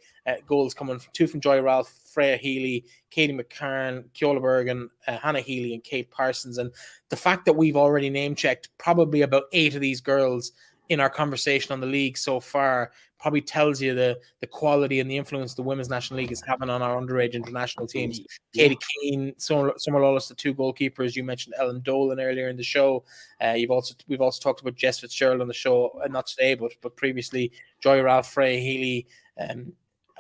Goals coming from 2 from Joy Ralph, Freya Healy, Katie McCarn, Keola Bergen, Hannah Healy, and Kate Parsons. And the fact that we've already name-checked probably about 8 of these girls in our conversation on the league so far probably tells you the quality and the influence the Women's National League is having on our underage international teams. Katie Keane, Summer Lawless, the 2 goalkeepers. You mentioned Ellen Dolan earlier in the show. We've also talked about Jess Fitzgerald on the show, not today, but previously. Joy Ralph, Freya Healy,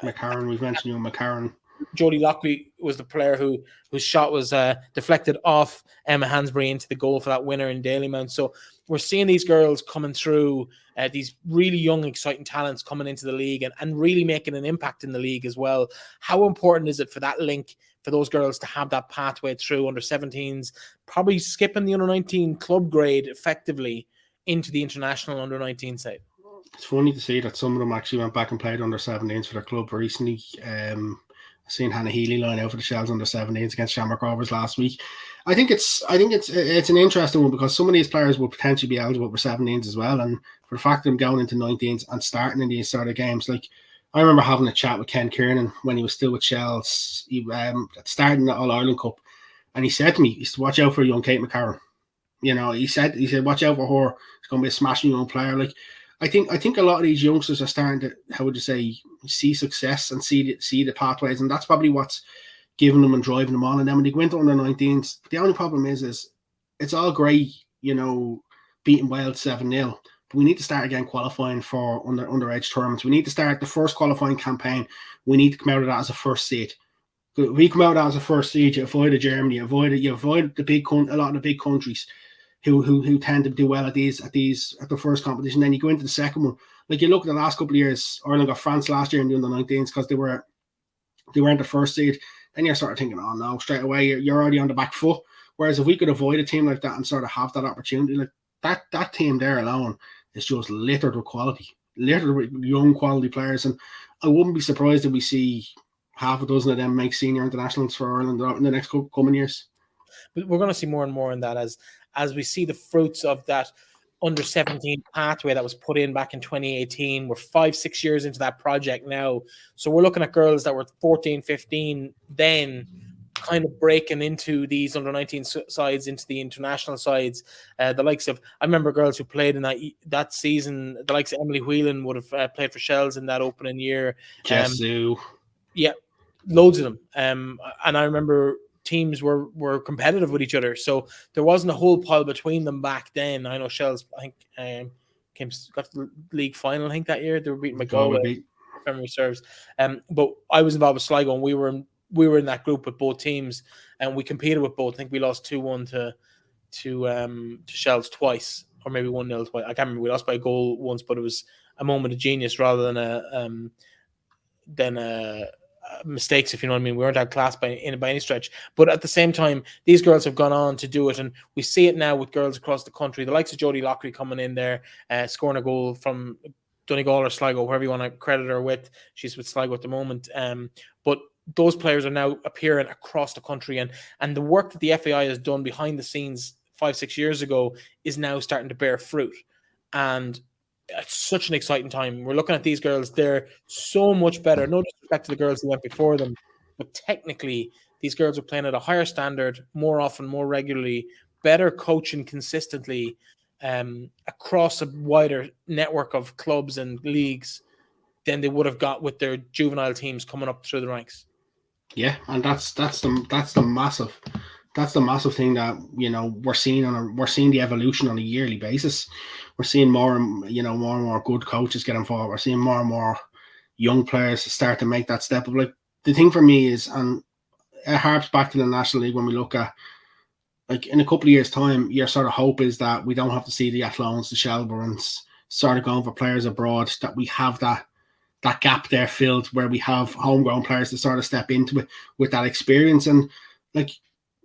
McCarran. We've mentioned McCarran. Jodie Lockley was the player whose shot was deflected off Emma Hansbury into the goal for that winner in Dalymount. So we're seeing these girls coming through, these really young, exciting talents coming into the league and really making an impact in the league as well. How important is it for that link for those girls to have that pathway through under 17s, probably skipping the under 19 club grade effectively into the international under 19 side? It's funny to see that some of them actually went back and played under 17s for their club recently. I've seen Hannah Healy line out for the Shells under 17s against Shamrock Rovers last week. I think it's an interesting one because some of these players will potentially be eligible for 17s as well, and for the fact of them going into 19s and starting in these sort of games, like I remember having a chat with Ken Kiernan when he was still with Shells, starting the All Ireland Cup, and he said to me, he said, "Watch out for young Kate McCarran." He said, "Watch out for her. She's going to be a smashing young player." Like I think a lot of these youngsters are starting to, how would you say, see success and see the pathways, and that's probably what's giving them and driving them on. And then when they go into under 19s, the only problem is it's all great, beating Wales 7-0, but we need to start again qualifying for underage tournaments. We need to start the first qualifying campaign. We need to come out of that as a first seed. If we come out of that as a first seed, you avoid Germany, you avoid a lot of the big countries who tend to do well at the first competition. Then you go into the second one. Like you look at the last couple of years, Ireland got France last year in the under 19s because they weren't the first seed. Then you're sort of thinking, oh no, straight away you're already on the back foot. Whereas if we could avoid a team like that and sort of have that opportunity, like that team there alone is just littered with quality, littered with young quality players. And I wouldn't be surprised if we see half a dozen of them make senior internationals for Ireland in the next coming years. But we're going to see more and more in that as we see the fruits of that under 17 pathway that was put in back in 2018. We're 5-6 years into that project now. So we're looking at girls that were 14, 15, then kind of breaking into these under 19 sides, into the international sides. The likes of, I remember girls who played in that season, the likes of Emily Whelan would have played for Shells in that opening year. Jesu. Yeah, loads of them. And I remember teams were competitive with each other, so there wasn't a whole pile between them back then. I know Shells, I think, got to the league final. I think that year they were beaten by Galway, if memory serves. But I was involved with Sligo, and we were in that group with both teams, and we competed with both. I think we lost 2-1 to Shells twice, or maybe 1-0 twice. I can't remember. We lost by a goal once, but it was a moment of genius rather than mistakes, if you know what I mean. We weren't outclassed by any stretch. But at the same time, these girls have gone on to do it, and we see it now with girls across the country. The likes of Jodie Lockery coming in there, scoring a goal from Donegal or Sligo, whoever you want to credit her with. She's with Sligo at the moment. But those players are now appearing across the country, and the work that the FAI has done behind the scenes 5-6 years ago is now starting to bear fruit. And it's such an exciting time. We're looking at these girls. They're so much better. No disrespect to the girls who went before them, but technically, these girls are playing at a higher standard, more often, more regularly, better coaching consistently across a wider network of clubs and leagues than they would have got with their juvenile teams coming up through the ranks. Yeah, and that's the massive thing that we're seeing the evolution on a yearly basis. We're seeing more and more good coaches get involved. We're seeing more and more young players start to make that step up. Like, the thing for me is, and it harps back to the National League when we look at, like, in a couple of years' time, your sort of hope is that we don't have to see the Athlones, the Shelburnes sort of going for players abroad, that we have that gap there filled where we have homegrown players to sort of step into it with that experience. And, like,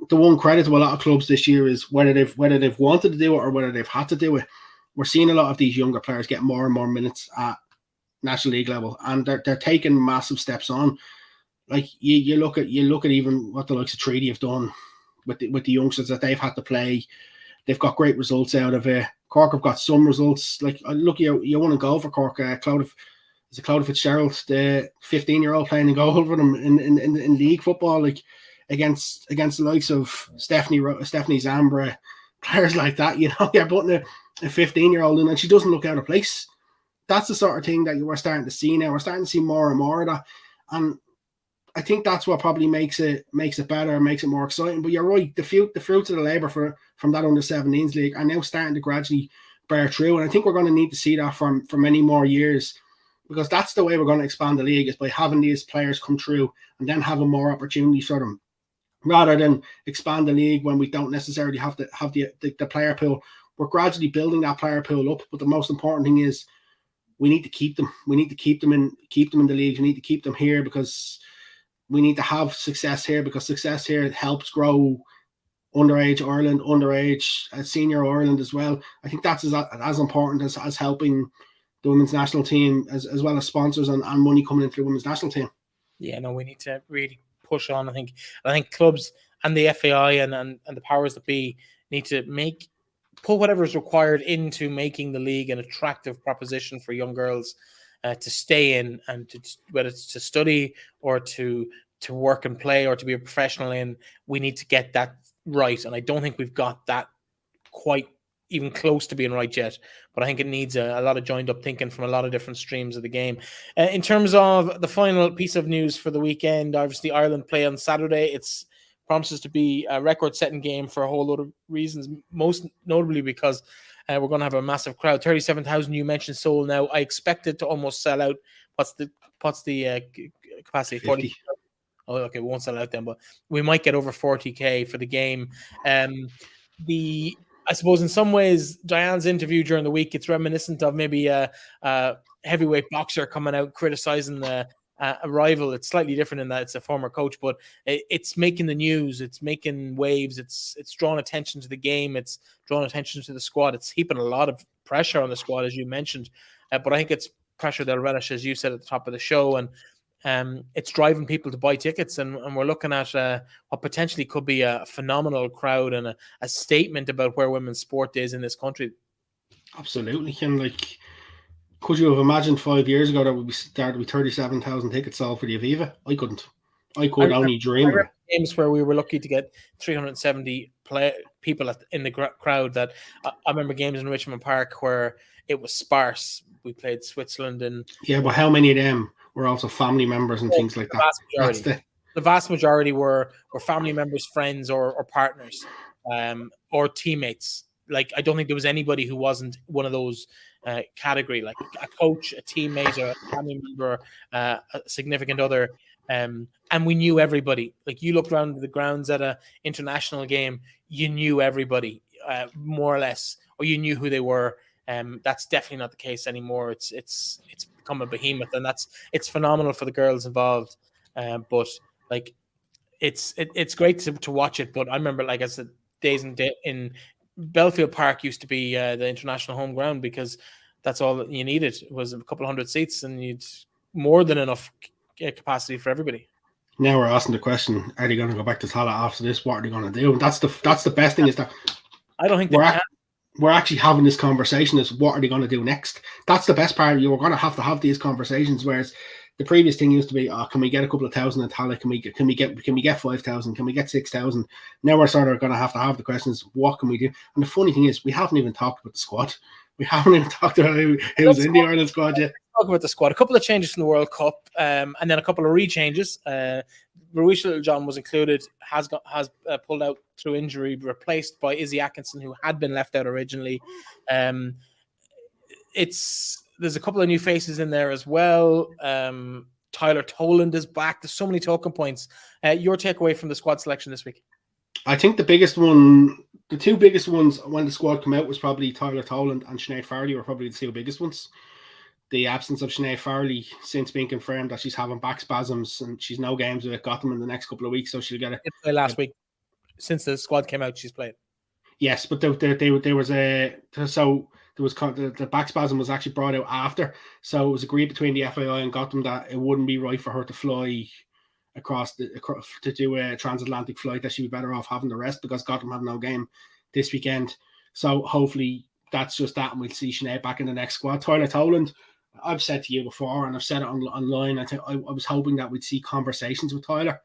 the one credit to a lot of clubs this year is whether they've wanted to do it or whether they've had to do it. We're seeing a lot of these younger players get more and more minutes at National League level, and they're taking massive steps on. Like, you look at even what the likes of Treaty have done with the youngsters that they've had to play. They've got great results out of it. Cork have got some results. Like, look, you want to go for Cork. Clodagh Fitzgerald, the 15-year-old playing a goal for them in league football, like against the likes of Stephanie Zambra, players like that. You're putting a 15-year-old in, and she doesn't look out of place. That's the sort of thing that we're starting to see now. We're starting to see more and more of that, and I think that's what probably makes it better, makes it more exciting. But you're right, the fruits of the labour from that under-17s league are now starting to gradually bear through, and I think we're going to need to see that for many more years, because that's the way we're going to expand the league, is by having these players come through and then having more opportunities for them, rather than expand the league when we don't necessarily have to have the player pool. We're gradually building that player pool up, but the most important thing is we need to keep them. We need to keep them in the league. We need to keep them here, because we need to have success here, because success here helps grow underage Ireland, underage senior Ireland as well. I think that's as important as helping the women's national team, as well as sponsors and money coming into the women's national team. Yeah, no, we need to really push on. I think clubs and the FAI and the powers that be need to put whatever is required into making the league an attractive proposition for young girls to stay in, and whether it's to study or to work and play or to be a professional in. We need to get that right, and I don't think we've got that quite even close to being right yet, but I think it needs a lot of joined up thinking from a lot of different streams of the game. In terms of the final piece of news for the weekend, obviously Ireland play on Saturday. It's promises to be a record-setting game for a whole lot of reasons, most notably because we're going to have a massive crowd. 37,000, you mentioned Seoul. Now, I expect it to almost sell out. What's the capacity? 50. Oh, okay, we won't sell out then, but we might get over 40k for the game. I suppose in some ways, Diane's interview during the week, it's reminiscent of maybe a heavyweight boxer coming out criticizing a rival. It's slightly different in that it's a former coach, but it's making the news. It's making waves. It's drawing attention to the game. It's drawing attention to the squad. It's heaping a lot of pressure on the squad, as you mentioned. But I think it's pressure they'll relish, as you said at the top of the show, and it's driving people to buy tickets, and we're looking at what potentially could be a phenomenal crowd and a statement about where women's sport is in this country. Absolutely. And, like, could you have imagined 5 years ago that we started with 37,000 tickets sold for the Aviva? I couldn't. I could only dream of it. Games where we were lucky to get 370 people in the crowd. That I remember games in Richmond Park where it was sparse. We played Switzerland, and but how many of them were also family members and things like that? The vast majority were family members, friends, or partners, or teammates. Like, I don't think there was anybody who wasn't one of those category, like a coach, a teammate, or a family member, a significant other. And we knew everybody. Like, you looked around the grounds at an international game, you knew everybody. more or less, or you knew who they were. That's definitely not the case anymore. It's become a behemoth, and it's phenomenal for the girls involved. But like it's great to watch it. But I remember, like I said, days in Belfield Park used to be the international home ground, because that's all you needed was a couple hundred seats, and you'd more than enough capacity for everybody. Now we're asking the question: are they going to go back to Tala after this? What are they going to do? And that's the best thing, is that I don't think they can. We're actually having this conversation. Is what are they going to do next? That's the best part. You're going to have these conversations. Whereas the previous thing used to be, can we get a couple of thousand in Tala? Can we get 5,000? Can we get 6,000? Now we're sort of going to have the questions: what can we do? And the funny thing is, we haven't even talked about the squad. We haven't even talked about who's in the Ireland squad yet. Talk about the squad. A couple of changes from the World Cup, and then a couple of re-changes. Marisha Littlejohn was included, has pulled out through injury, replaced by Izzy Atkinson, who had been left out originally. There's a couple of new faces in there as well. Tyler Toland is back. There's so many talking points. Your takeaway from the squad selection this week? I think the two biggest ones when the squad came out was probably Tyler Toland and Sinead Farley were probably the two biggest ones. The absence of Sinead Farley since being confirmed that she's having back spasms and she's no games with Gotham in the next couple of weeks, so she'll get a play last week. Since the squad came out, she's played. Yes, but there was the back spasm was actually brought out after, so it was agreed between the FAI and Gotham that it wouldn't be right for her to fly across to do a transatlantic flight, that she'd be better off having the rest because Gotham have no game this weekend. So hopefully that's just that, and we'll see Sinead back in the next squad. Tyler Toland, I've said to you before, and I've said it online, I was hoping that we'd see conversations with Tyler.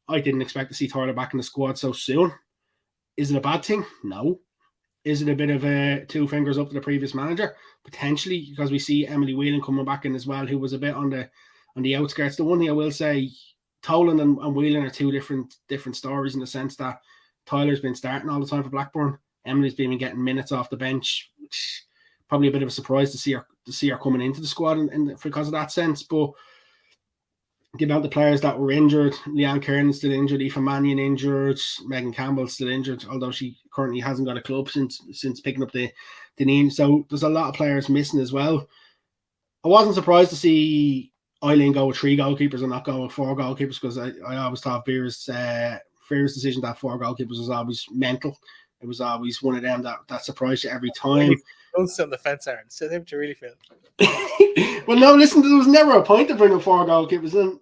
I didn't expect to see Tyler back in the squad so soon. Is it a bad thing? No. Is it a bit of a two fingers up to the previous manager? Potentially, because we see Emily Whelan coming back in as well, who was a bit on the outskirts. The one thing I will say, Toland and Whelan are two different stories in the sense that Tyler's been starting all the time for Blackburn. Emily's been getting minutes off the bench, which probably a bit of a surprise to see her coming into the squad because of that sense. But the amount of players that were injured, Leanne Kearney still injured, Aoife Mannion injured, Megan Campbell still injured, although she currently hasn't got a club since picking up the knee. So there's a lot of players missing as well. I wasn't surprised to see Eileen go with 3 goalkeepers and not go with 4 goalkeepers, because I always thought Vera's decision to have 4 goalkeepers was always mental. It was always one of them that surprised you every time. Don't sit on the fence, Aaron. Say how you really feel. Well, no, listen, there was never a point of bringing 4 goalkeepers in.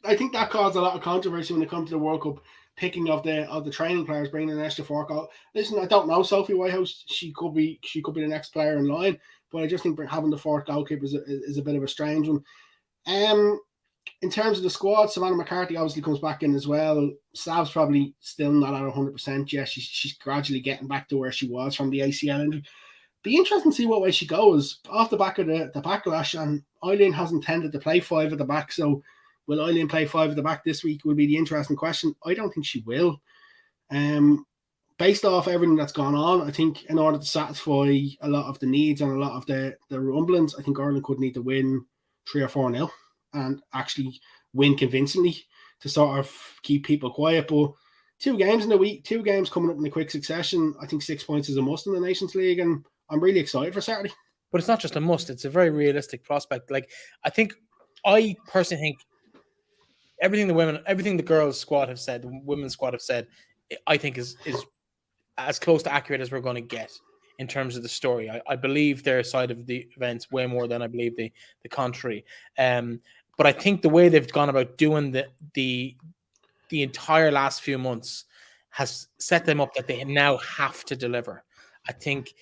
I think that caused a lot of controversy when it comes to the World Cup, picking of the training players, bringing an extra 4 goal. Listen, I don't know Sophie Whitehouse. She could be the next player in line, but I just think having the 4th goalkeeper is a bit of a strange one. In terms of the squad, Savannah McCarthy obviously comes back in as well. Sav's probably still not at 100% yet. She's gradually getting back to where she was from the ACL injury. Be interesting to see what way she goes off the back of the backlash. And Eileen hasn't tended to play 5 at the back, so will Eileen play 5 at the back this week? Will be the interesting question. I don't think she will. Based off everything that's gone on, I think in order to satisfy a lot of the needs and a lot of the rumblings, I think Ireland could need to win 3 or 4-0 and actually win convincingly to sort of keep people quiet. But 2 games in a week, 2 games coming up in a quick succession, I think 6 points is a must in the Nations League, and I'm really excited for Saturday. But it's not just a must, it's a very realistic prospect. Like, I personally think everything the girls' squad have said, the women's squad have said, I think is as close to accurate as we're going to get in terms of the story. I believe their side of the events way more than I believe the contrary. But I think the way they've gone about doing the entire last few months has set them up that they now have to deliver. I think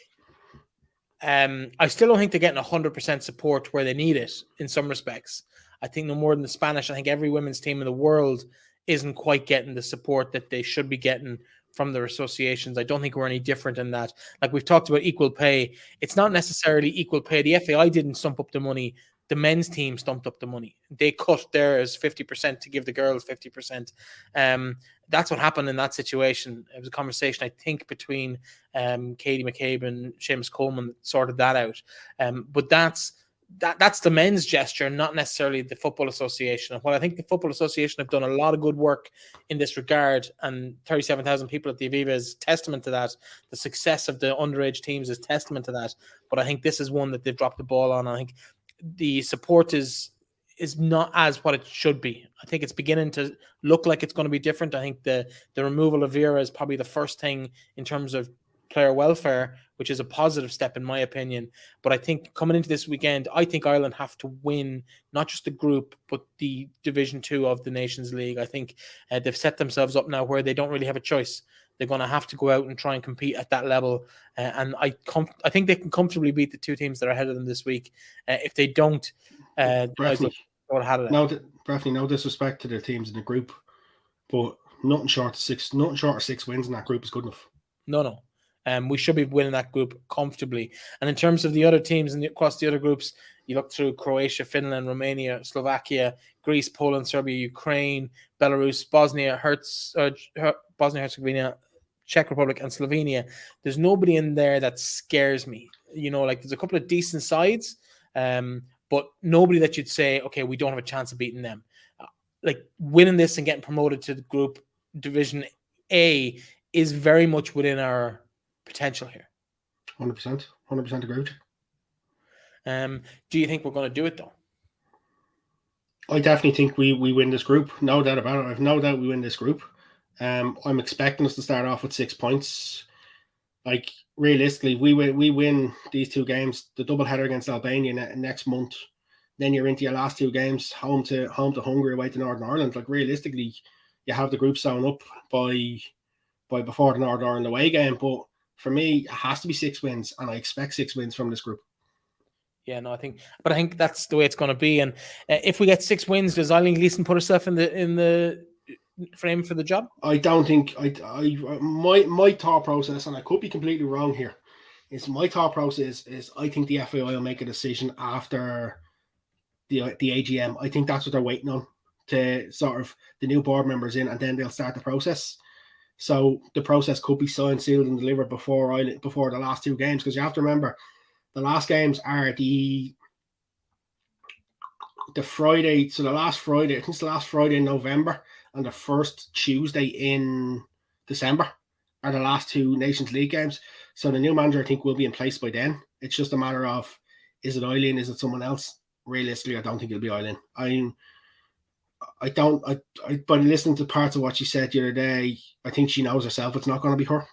I still don't think they're getting 100% support where they need it in some respects. I think no more than the Spanish. I think every women's team in the world isn't quite getting the support that they should be getting from their associations. I don't think we're any different in that. Like, we've talked about equal pay. It's not necessarily equal pay. The FAI didn't stump up the money. The men's team stumped up the money. They cut theirs 50% to give the girls 50%. That's what happened in that situation. It was a conversation, I think, between Katie McCabe and Seamus Coleman that sorted that out. But that's that's the men's gesture, not necessarily the Football Association. And while I think the Football Association have done a lot of good work in this regard, and 37,000 people at the Aviva is testament to that, the success of the underage teams is testament to that. But I think this is one that they've dropped the ball on. I think the support is not as what it should be. I think it's beginning to look like it's going to be different. I think the removal of Vera is probably the first thing in terms of player welfare, which is a positive step in my opinion. But I think coming into this weekend, I think Ireland have to win not just the group, but the Division 2 of the Nations League. I think they've set themselves up now where they don't really have a choice. They're going to have to go out and try and compete at that level. And I think they can comfortably beat the two teams that are ahead of them this week. If they don't, Breifne, Breifne, no disrespect to the teams in the group, but nothing short of 6 wins in that group is good enough. No. We should be winning that group comfortably. And in terms of the other teams across the other groups, you look through Croatia, Finland, Romania, Slovakia, Greece, Poland, Serbia, Ukraine, Belarus, Bosnia, Herzegovina, Czech Republic, and Slovenia. There's nobody in there that scares me. Like there's a couple of decent sides, but nobody that you'd say, okay, we don't have a chance of beating them. Like winning this and getting promoted to the group Division A is very much within our potential here. 100% agree with you. Do you think we're going to do it though? I definitely think we win this group. No doubt about it. I've no doubt we win this group. I'm expecting us to start off with 6 points. Like realistically, we win these two games, the doubleheader against Albania next month. Then you're into your last two games, home to Hungary, away to Northern Ireland. Like realistically, you have the group sewn up by before the Northern Ireland away game. But for me, it has to be 6 wins, and I expect 6 wins from this group. Yeah, no, I think that's the way it's going to be. And if we get 6 wins, does Eileen Gleeson put herself in the frame for the job? I don't think. My thought process, and I could be completely wrong here, is my thought process is I think the FAI will make a decision after the AGM. I think that's what they're waiting on, to sort of the new board members in, and then they'll start the process. So the process could be signed, sealed, and delivered before the last 2 games, because you have to remember the last games are the Friday. So the last Friday, I think it's the last Friday in November, and the first Tuesday in December are the last 2 Nations League games. So the new manager, I think, will be in place by then. It's just a matter of, is it Eileen? Is it someone else? Realistically, I don't think it'll be Eileen. But listening to parts of what she said the other day, I think she knows herself it's not going to be her.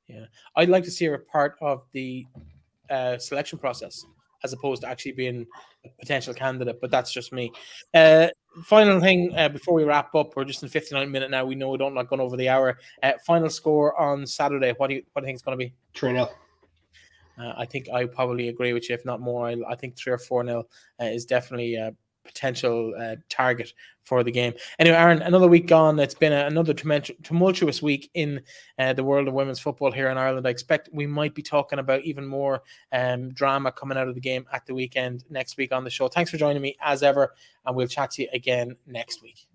Yeah, I'd like to see her part of the selection process as opposed to actually being a potential candidate, but that's just me. Final thing before we wrap up, we're just in 59 minutes now. We know we don't like going over the hour. Final score on Saturday. What do you think it's going to be? 3-0. I think I probably agree with you, if not more. I think 3 or 4-0 is definitely a potential target for the game. Anyway, Aaron, another week gone. It's been another tumultuous week in the world of women's football here in Ireland. I expect we might be talking about even more drama coming out of the game at the weekend next week on the show. Thanks for joining me as ever, and we'll chat to you again next week.